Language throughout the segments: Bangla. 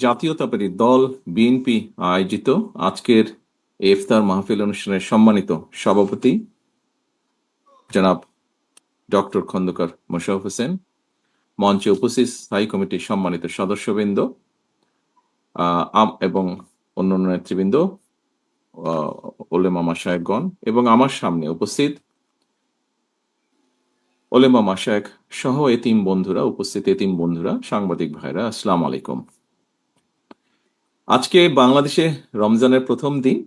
জাতীয়তাবাদী দল বিএনপি আয়োজিত আজকের ইফতার মাহফিল অনুষ্ঠানের সম্মানিত সভাপতি জনাব ডক্টর খন্দকার মোশাররফ হোসেন, মঞ্চে উপস্থিত স্থায়ী কমিটির সম্মানিত সদস্যবৃন্দ এবং অন্যান্য নেতৃবৃন্দ, ওলেমা মাশায়েখগণ এবং আমার সামনে উপস্থিত ওলেমা মাশায়েখ সহ এতিম বন্ধুরা, সাংবাদিক ভাইরা, আসসালামু আলাইকুম। আজকে বাংলাদেশে রমজানের প্রথম দিন।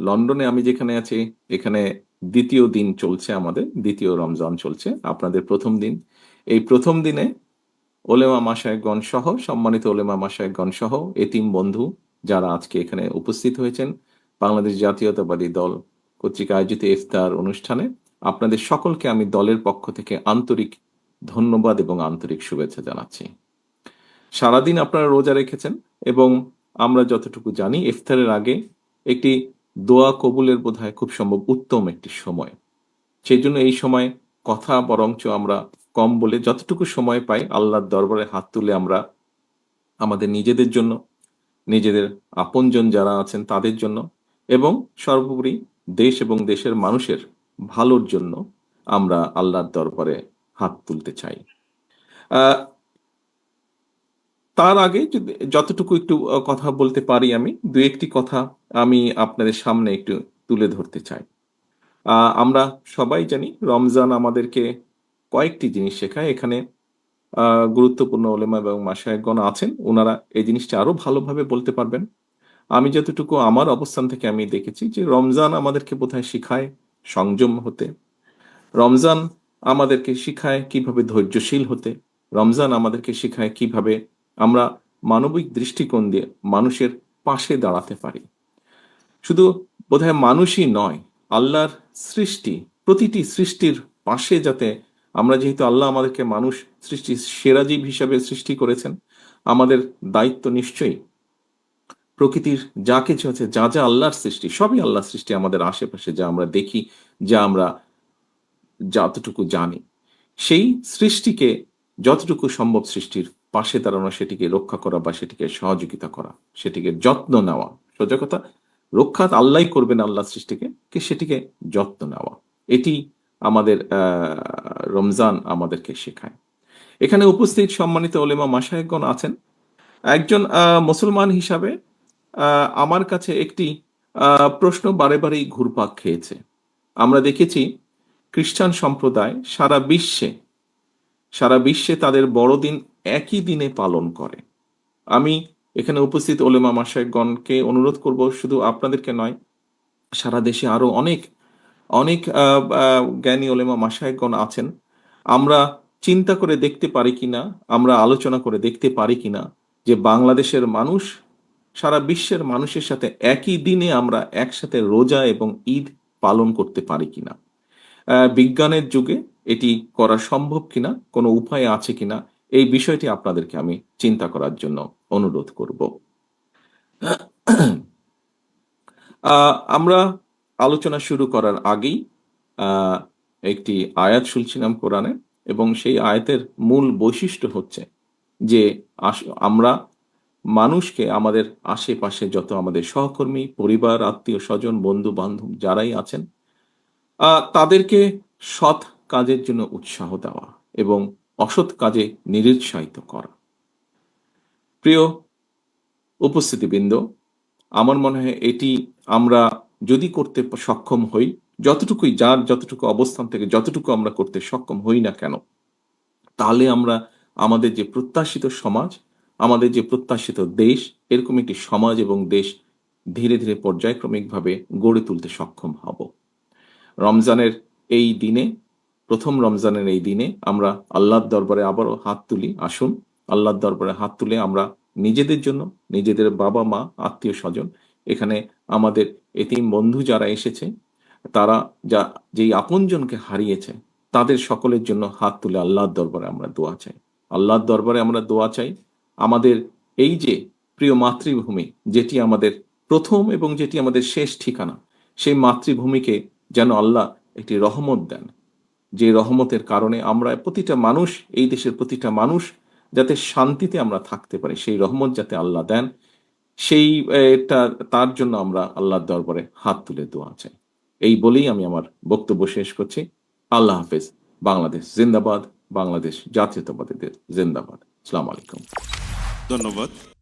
লন্ডনে আমি যেখানে আছি এখানে দ্বিতীয় দিন চলছে, আমাদের দ্বিতীয় রমজান চলছে, আপনাদের প্রথম দিন। এই প্রথম দিনে ওলেমা মাশায়েখগণ সহ, সম্মানিত ওলেমা মাশায়েখগণ সহ এতিম বন্ধু যারা আজকে এখানে উপস্থিত হয়েছেন বাংলাদেশ জাতীয়তাবাদী দল কর্তৃক আয়োজিত ইফতার অনুষ্ঠানে, আপনাদের সকলকে আমি দলের পক্ষ থেকে আন্তরিক ধন্যবাদ এবং আন্তরিক শুভেচ্ছা জানাচ্ছি। সারাদিন আপনারা রোজা রেখেছেন এবং আমরা যতটুকু জানি ইফতারের আগে একটি দোয়া কবুলের বোধহয় খুব সম্ভব উত্তম একটি সময়। সেই জন্য এই সময় কথা বরঞ্চ আমরা কম বলে যতটুকু সময় পাই আল্লাহর দরবারে হাত তুলে আমরা আমাদের নিজেদের জন্য, নিজেদের আপনজন যারা আছেন তাদের জন্য এবং সর্বোপরি দেশ এবং দেশের মানুষের ভালোর জন্য আমরা আল্লাহর দরবারে হাত তুলতে চাই। আহ তার আগে যতটুকু একটু কথা বলতে পারি, আমি দু একটি কথা আমি আপনাদের সামনে একটু তুলে ধরতে চাই। আমরা সবাই জানি রমজান আমাদেরকে কয়েকটি জিনিস শেখায়। এখানে গুরুত্বপূর্ণ ওলেমা এবং মাশায়েখগণ আছেন, ওনারা এই জিনিসটা আরো ভালোভাবে বলতে পারবেন। আমি যতটুকু আমার অবস্থান থেকে আমি দেখেছি যে রমজান আমাদেরকে বোধহয় শিখায় সংযম হতে, রমজান আমাদেরকে শিখায় কিভাবে ধৈর্যশীল হতে, রমজান আমাদেরকে শিখায় কিভাবে আমরা মানবিক দৃষ্টিকোণ দিয়ে মানুষের পাশে দাঁড়াতে পারি। শুধু বোধহয় মানুষই নয়, আল্লাহর সৃষ্টি, প্রতিটি সৃষ্টির পাশে যাতে আমরা, যেহেতু আল্লাহ আমাদেরকে মানুষ সৃষ্টি সেরা জীব হিসাবে সৃষ্টি করেছেন, আমাদের দায়িত্ব নিশ্চয়ই প্রকৃতির যা কিছু আছে, যা যা আল্লাহর সৃষ্টি, সবই আল্লাহর সৃষ্টি, আমাদের আশেপাশে যা আমরা দেখি, যা আমরা যতটুকু জানি, সেই সৃষ্টিকে যতটুকু সম্ভব সৃষ্টির পাশে দাঁড়ানো, সেটিকে রক্ষা করা বা সেটিকে সহযোগিতা করা, সেটিকে যত্ন নেওয়া। সোজা কথা, রক্ষা আল্লাহ করবেন আল্লাহ সৃষ্টিকে, সেটিকে যত্ন নেওয়া, এটি আমাদের রমজান আমাদেরকে শেখায়। এখানে উপস্থিত সম্মানিত ওলেমা মাশায়েখগণ আছেন। একজন মুসলমান হিসাবে আমার কাছে একটি প্রশ্ন বারে বারেই ঘুরপাক খেয়েছে। আমরা দেখেছি খ্রিস্টান সম্প্রদায় সারা বিশ্বে তাদের বড়দিন একই দিনে পালন করে। আমি এখানে উপস্থিত ওলেমা মাশায়েখগণকে অনুরোধ করব, শুধু আপনাদেরকে নয়, সারা দেশে আরো অনেক অনেক জ্ঞানী ওলেমা মাশায়েখগণ আছেন। আমরা চিন্তা করে দেখতে পারি কিনা, আমরা আলোচনা করে দেখতে পারি কিনা যে বাংলাদেশের মানুষ সারা বিশ্বের মানুষের সাথে একই দিনে আমরা একসাথে রোজা এবং ঈদ পালন করতে পারি কিনা, বিজ্ঞানের যুগে এটি করা সম্ভব কিনা, কোনো উপায় আছে কিনা, এই বিষয়টি আপনাদেরকে আমি চিন্তা করার জন্য অনুরোধ করব। আমরা আলোচনা শুরু করার আগেই একটি আয়াত শুনছিলাম কোরআনে, এবং সেই আয়াতের মূল বৈশিষ্ট্য হচ্ছে যে আমরা মানুষকে, আমাদের আশেপাশে যত আমাদের সহকর্মী, পরিবার, আত্মীয় স্বজন, বন্ধু বান্ধব যারাই আছেন, তাদেরকে সৎ কাজের জন্য উৎসাহ দেওয়া এবং অসৎ কাজে নিরুৎসাহিত করা। প্রিয় উপস্থিতিবৃন্দ, আমার মনে হয় এটি আমরা যদি করতে সক্ষম হই, যতটুকুই, যার যতটুকু অবস্থান থেকে যতটুকু আমরা করতে সক্ষম হই না কেন, তাহলে আমরা আমাদের যে প্রত্যাশিত সমাজ, আমাদের যে প্রত্যাশিত দেশ, এরকম একটি সমাজ এবং দেশ ধীরে ধীরে পর্যায়ক্রমিকভাবে গড়ে তুলতে সক্ষম হব। রমজানের এই দিনে, প্রথম রমজানের এই দিনে আমরা আল্লাহর দরবারে আবারও হাত তুলি। আসুন আল্লাহর দরবারে হাত তুলে আমরা নিজেদের জন্য, নিজেদের বাবা মা, আত্মীয় স্বজন, এখানে আমাদের এতিম বন্ধু যারা এসেছে, তারা যেই আপনজনকে হারিয়েছে, তাদের সকলের জন্য হাত তুলে আল্লাহর দরবারে আমরা দোয়া চাই। আল্লাহর দরবারে আমরা দোয়া চাই আমাদের এই যে প্রিয় মাতৃভূমি, যেটি আমাদের প্রথম এবং যেটি আমাদের শেষ ঠিকানা, সেই মাতৃভূমিকে যেন আল্লাহ একটি রহমত দেন, যে রহমতের কারণে আমরা প্রতিটা মানুষ, এই দেশের প্রতিটা মানুষ যাতে শান্তিতে আমরা থাকতে পারি, সেই রহমত যাতে আল্লাহ দেন, সেই এটা তার জন্য আমরা আল্লাহর দরবারে হাত তুলে দোয়া চাই। এই বলেই আমি আমার বক্তব্য শেষ করছি। আল্লাহ হাফেজ। বাংলাদেশ জিন্দাবাদ, বাংলাদেশ জাতীয়তাবাদীদের জিন্দাবাদ। আসসালামু আলাইকুম। ধন্যবাদ।